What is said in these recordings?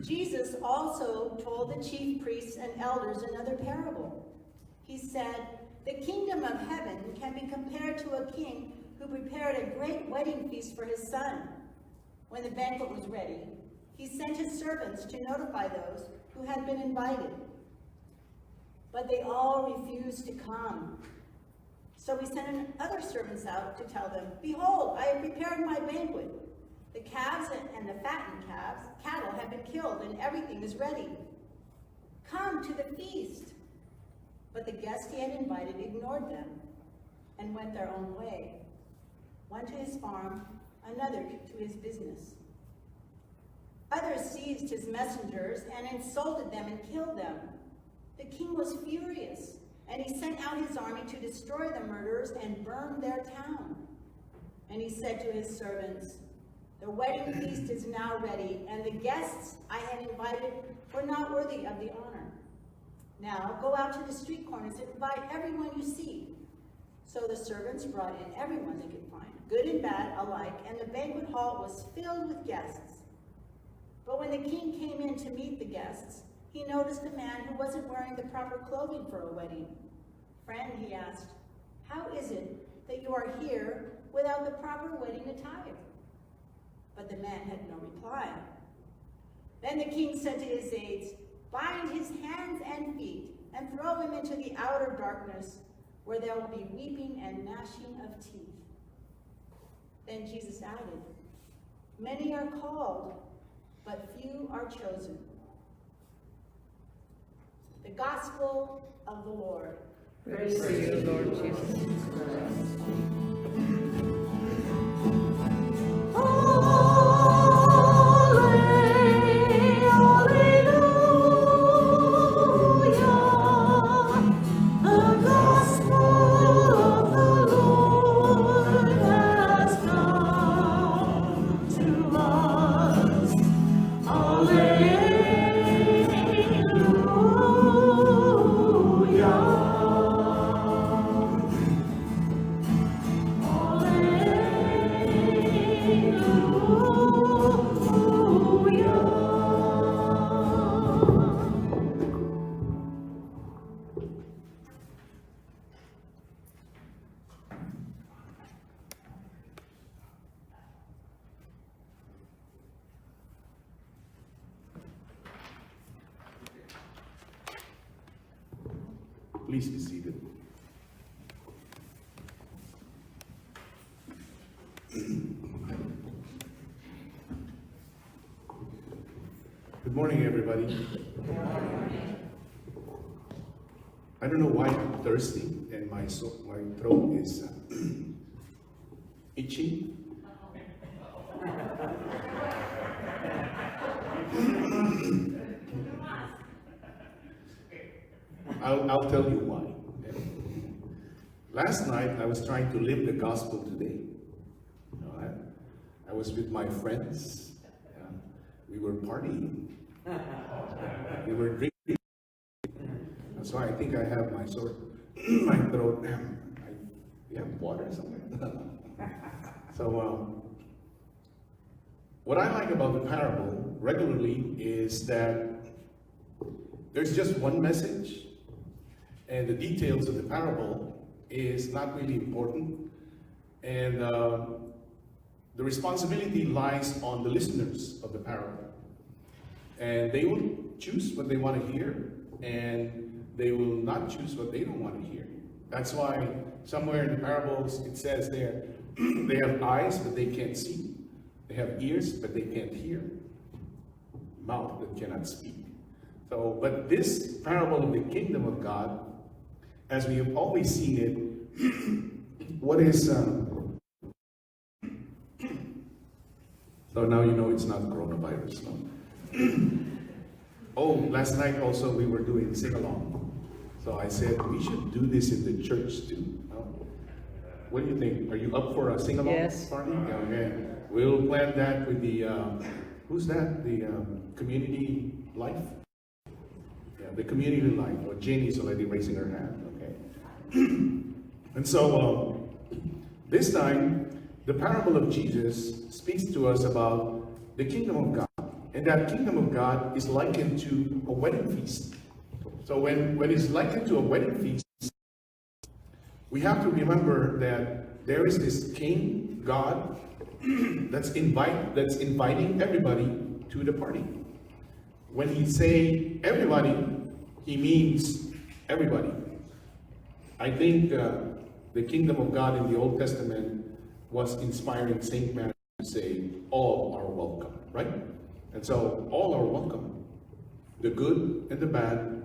Jesus also told the chief priests and elders another parable. He said, "The kingdom of heaven can be compared to a king who prepared a great wedding feast for his son. When the banquet was ready, he sent his servants to notify those who had been invited. But they all refused to come. So he sent other servants out to tell them, 'Behold, I have prepared my banquet. The calves and the fattened cattle have been killed, and everything is ready. Come to the feast.' But the guests he had invited ignored them and went their own way, one to his farm, another to his business. Others seized his messengers and insulted them and killed them. The king was furious, and he sent out his army to destroy the murderers and burn their town. And he said to his servants, 'The wedding feast is now ready, and the guests I had invited were not worthy of the honor. Now go out to the street corners and invite everyone you see.' So the servants brought in everyone they could find, good and bad alike, and the banquet hall was filled with guests. But when the king came in to meet the guests, he noticed a man who wasn't wearing the proper clothing for a wedding. 'Friend,' he asked, 'how is it that you are here without the proper wedding attire?' But the man had no reply. Then the king said to his aides, 'Bind his hands and feet and throw him into the outer darkness, where there will be weeping and gnashing of teeth.' Then Jesus added, 'Many are called, but few are chosen.'" The Gospel of the Lord. Praise to you, Lord Jesus Christ. Please be seated. Good morning, everybody. Good morning. I don't know why I'm thirsty and my throat is itchy. I'll tell you why. Last night I was trying to live the gospel today. You know, I was with my friends. We were partying. We were drinking. So I think I have my throat. You have water or something? So what I like about the parable regularly is that there's just one message, and the details of the parable is not really important, and the responsibility lies on the listeners of the parable, and they will choose what they want to hear, and they will not choose what they don't want to hear. That's why somewhere in the parables it says there, they have eyes but they can't see, they have ears but they can't hear, mouth that cannot speak. So, but this parable of the kingdom of God, as we have always seen it, what is, so now you know it's not coronavirus, no? Oh, last night also we were doing sing-along. So I said, we should do this in the church too. No? What do you think? Are you up for a sing-along party? Yeah, okay. We'll plan that with the, who's that? The community life? Yeah, the community life. Well, Janie's already raising her hand, okay. And so, this time, the parable of Jesus speaks to us about the kingdom of God. And that kingdom of God is likened to a wedding feast. So when it's likened to a wedding feast, we have to remember that there is this king, God, that's inviting everybody to the party. When he say everybody, he means everybody. I think the kingdom of God in the Old Testament was inspiring Saint Matthew to say, all are welcome, right? And so all are welcome. The good and the bad,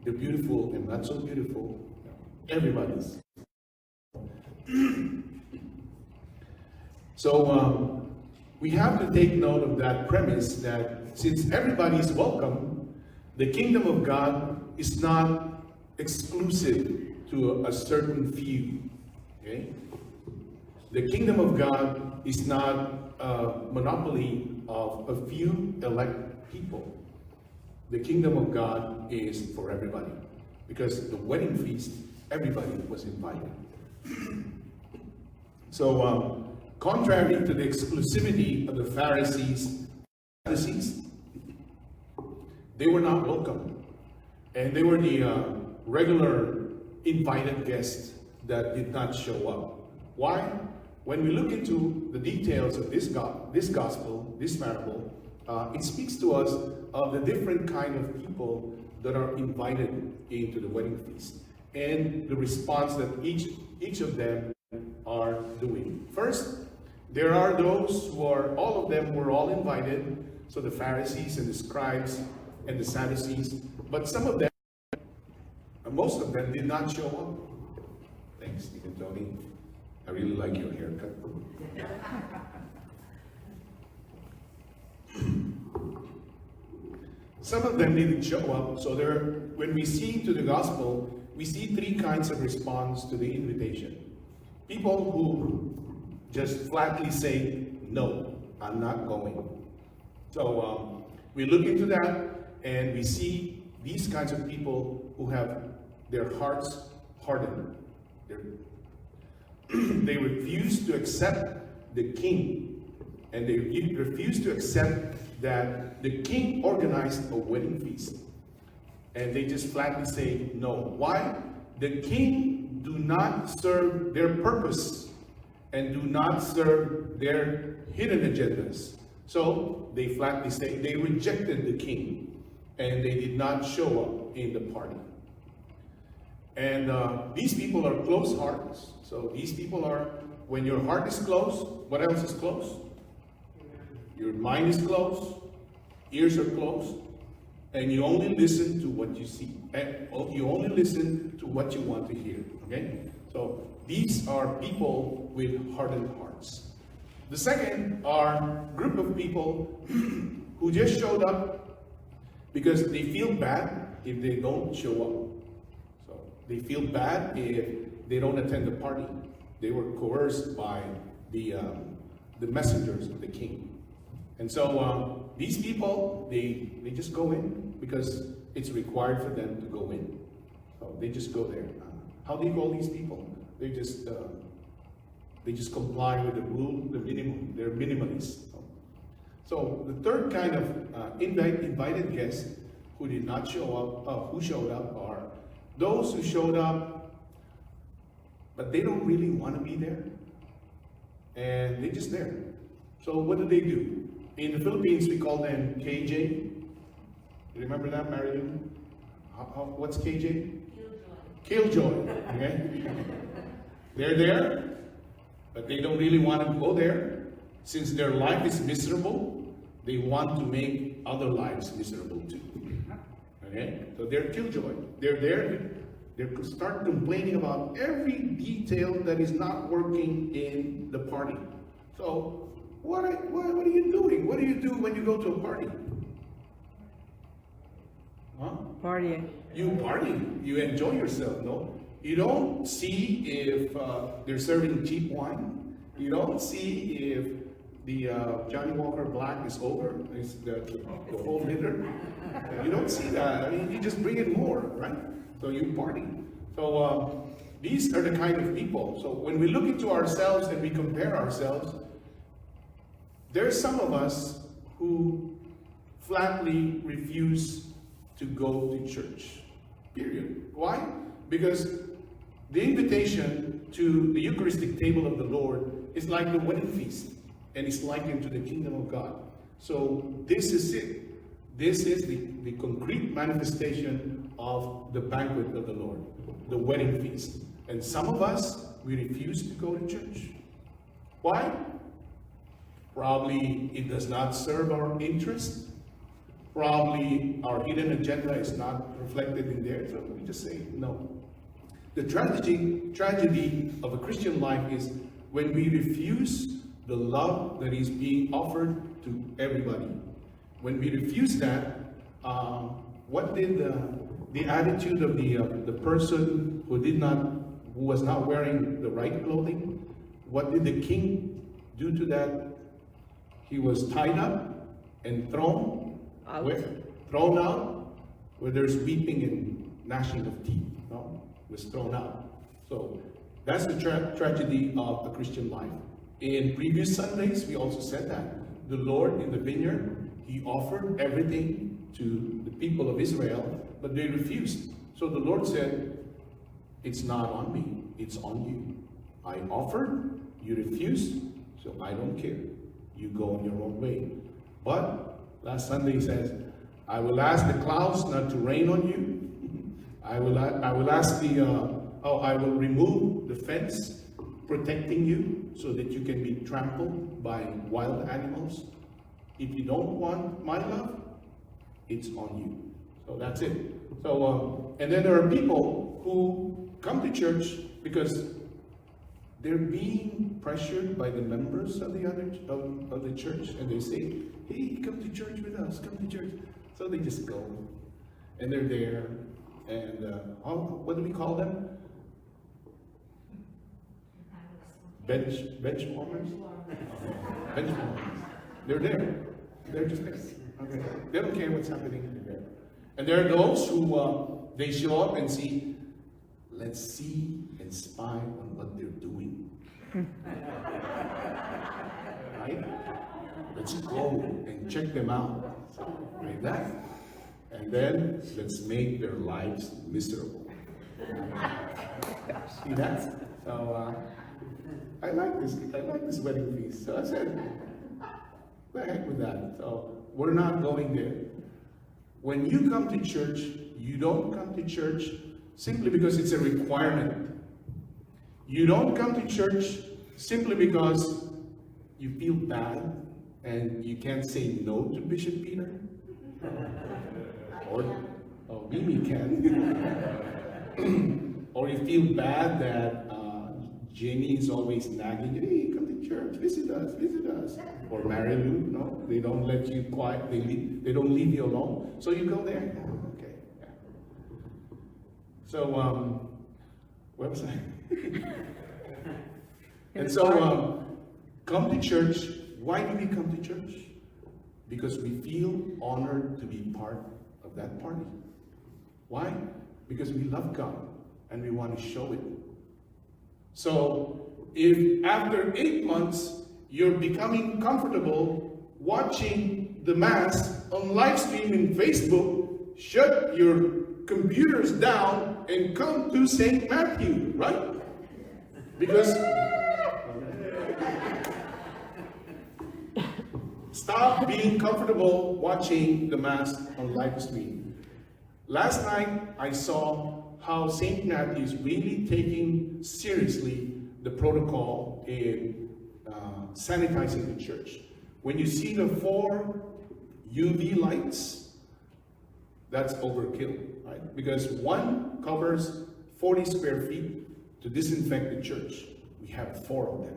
the beautiful and not so beautiful, everybody's. So we have to take note of that premise that since everybody's welcome, the kingdom of God is not exclusive to a certain few. Okay? The kingdom of God is not a monopoly of a few elect people. The kingdom of God is for everybody. Because the wedding feast, everybody was invited. So, contrary to the exclusivity of the Pharisees, they were not welcome. And they were the regular invited guests that did not show up. Why? When we look into the details of this gospel, this parable, it speaks to us of the different kind of people that are invited into the wedding feast and the response that each of them are doing. First, there are those who are, all of them were all invited, so the Pharisees and the scribes and the Sadducees, but some of them, most of them did not show up. Thanks, Stephen Tony. I really like your haircut. Some of them didn't show up, so when we see to the gospel, we see three kinds of response to the invitation. People who just flatly say, no, I'm not going. So we look into that, and we see these kinds of people who have their hearts hardened. They refuse to accept the king, and they refuse to accept that the king organized a wedding feast. And they just flatly say no. Why? The king do not serve their purpose and do not serve their hidden agendas. So they flatly say they rejected the king and they did not show up in the party. And these people are closed hearts. So these people are, when your heart is closed, what else is closed? Your mind is closed, ears are closed, and you only listen to what you see. And you only listen to what you want to hear. Okay? So these are people with hardened hearts. The second are group of people who just showed up because they feel bad if they don't show up. So they feel bad if they don't attend the party. They were coerced by the messengers of the king. And so these people, they just go in because it's required for them to go in. So they just go there. How do you call these people? They just comply with the rule, the minimum. They're minimalists. So the third kind of invited guests who did not show up, who showed up, are those who showed up, but they don't really want to be there, and they're just there. So what do? In the Philippines, we call them KJ. You remember that, Marion? What's KJ? Killjoy. Okay? They're there, but they don't really want to go there. Since their life is miserable, they want to make other lives miserable too. Okay? So they're killjoy. They're there. They start complaining about every detail that is not working in the party. So what are you doing? What do you do when you go to a party? Huh? Partying. You party. You enjoy yourself, no? You don't see if they're serving cheap wine. You don't see if the Johnny Walker Black is over. It's the whole litter. You don't see that. I mean, you just bring in more, right? So you party. So these are the kind of people. So when we look into ourselves and we compare ourselves, there's some of us who flatly refuse to go to church. Period. Why? Because the invitation to the Eucharistic table of the Lord is like the wedding feast, and it's likened to the kingdom of God. So this is it. This is the concrete manifestation of the banquet of the Lord, the wedding feast. And some of us, we refuse to go to church. Why? Probably it does not serve our interest. Probably our hidden agenda is not reflected in there, so we just say no. The tragedy of a Christian life is when we refuse the love that is being offered to everybody. When we refuse that, what did the attitude of the person who was not wearing the right clothing? What did the king do to that? He was tied up and thrown out, where there's weeping and gnashing of teeth. No, was thrown out. So that's the tragedy of the Christian life. In previous Sundays, we also said that the Lord in the vineyard, He offered everything to the people of Israel, but they refused. So the Lord said, "It's not on me; it's on you. I offered, you refused, so I don't care. You go on your own way." But last Sunday He says, "I will ask the clouds not to rain on you. I will ask I will remove the fence protecting you so that you can be trampled by wild animals. If you don't want my love, it's on you." So that's it. So and then there are people who come to church because they're being pressured by the members of the church, and they say, "Hey, come to church with us, come to church." So they just go, and they're there, and what do we call them? Bench warmers? Bench warmers. They're there. They're just there. Okay. They don't care what's happening there. And there are those who they show up and see, let's see and spy on what they're doing. Right? Let's go and check them out. Like that. And then let's make their lives miserable. See that? So I like this wedding feast. So I said, the heck with that. So we're not going there. When you come to church, you don't come to church simply because it's a requirement. You don't come to church simply because you feel bad and you can't say no to Bishop Peter. Or Mimi can. Or you feel bad that Jenny is always nagging, hey, come to church, visit us, visit us. Or Marilu, no, they don't let you quiet, they don't leave you alone. So you go there. Yeah, okay. Yeah. So, where was I? And so, come to church. Why do we come to church? Because we feel honored to be part of that party. Why? Because we love God and we want to show it. So, if after 8 months you're becoming comfortable watching the Mass on live stream in Facebook, shut your computers down and come to St. Matthew, right? Because stop being comfortable watching the Mass on live stream. Last night I saw how St. Matthew is really taking seriously the protocol in sanitizing the church. When you see the 4 UV lights, that's overkill, right? Because one covers 40 square feet to disinfect the church. We have 4 of them.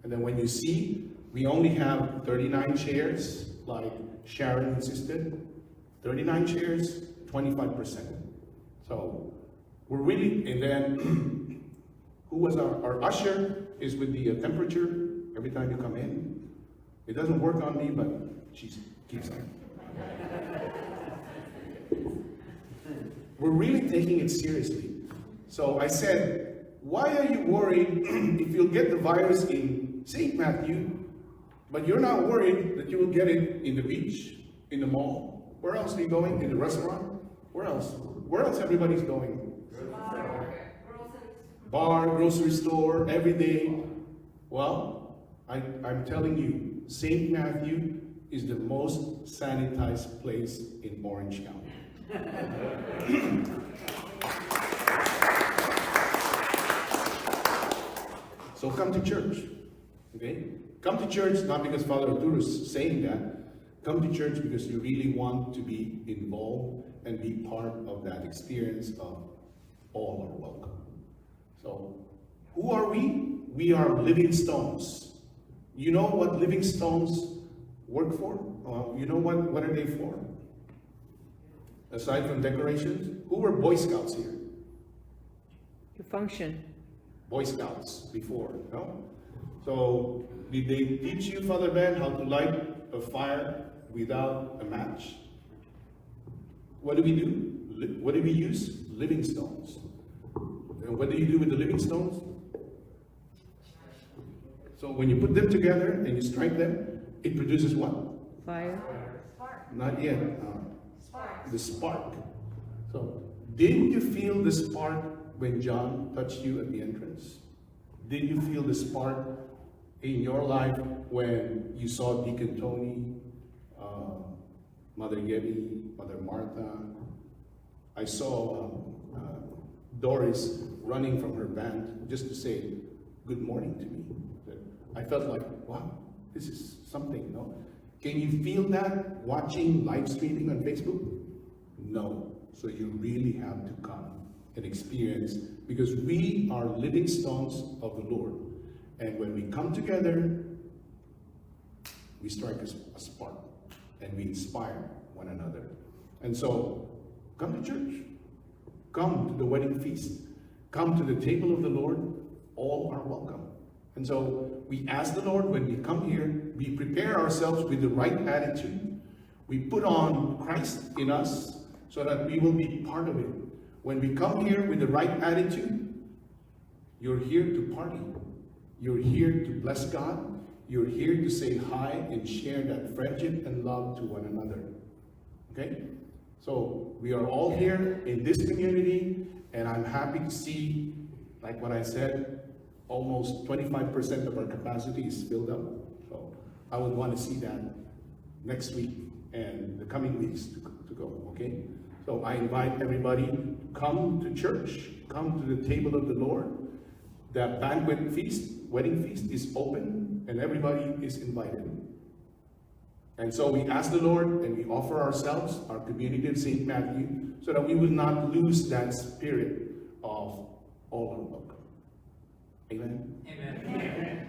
And then when you see, we only have 39 chairs, like Sharon insisted. 39 chairs, 25%. So we're really, and then who was our usher is with the temperature every time you come in. It doesn't work on me, but she keeps on. We're really taking it seriously. So I said, why are you worried if you'll get the virus in St. Matthew, but you're not worried that you will get it in the beach, in the mall? Where else are you going? In the restaurant? Where else? Where else everybody's going? Bar, grocery store, every day. Well, I'm telling you, St. Matthew is the most sanitized place in Orange County. So come to church, okay? Come to church not because Father Arturo is saying that. Come to church because you really want to be involved and be part of that experience of all are welcome. So, who are we? We are living stones. You know what living stones work for? You know what are they for? Aside from decorations, who were Boy Scouts here? To function. Boy Scouts before, no? So, did they teach you, Father Ben, how to light a fire without a match? What do we do? What do we use? Living stones. And what do you do with the living stones? So when you put them together and you strike them, it produces what? Fire. Not yet. The spark. So, didn't you feel the spark when John touched you at the entrance? Did you feel the spark in your life when you saw Deacon Tony, Mother Gabby, Mother Martha? I saw Doris running from her band just to say good morning to me. I felt like, wow, this is something, no? Can you feel that watching live streaming on Facebook? No. So you really have to come and experience, because we are living stones of the Lord. And when we come together, we strike a spark and we inspire one another. And so, come to church. Come to the wedding feast. Come to the table of the Lord. All are welcome. And so, we ask the Lord when we come here, we prepare ourselves with the right attitude. We put on Christ in us so that we will be part of it. When we come here with the right attitude, you're here to party. You're here to bless God. You're here to say hi and share that friendship and love to one another. Okay? So we are all here in this community, and I'm happy to see, like what I said, almost 25% of our capacity is filled up. So I would want to see that next week and the coming weeks to go, okay? So I invite everybody to come to church, come to the table of the Lord. The banquet feast, wedding feast is open, and everybody is invited. And so we ask the Lord and we offer ourselves, our community of St. Matthew, so that we would not lose that spirit of all or welcome. Amen? Amen.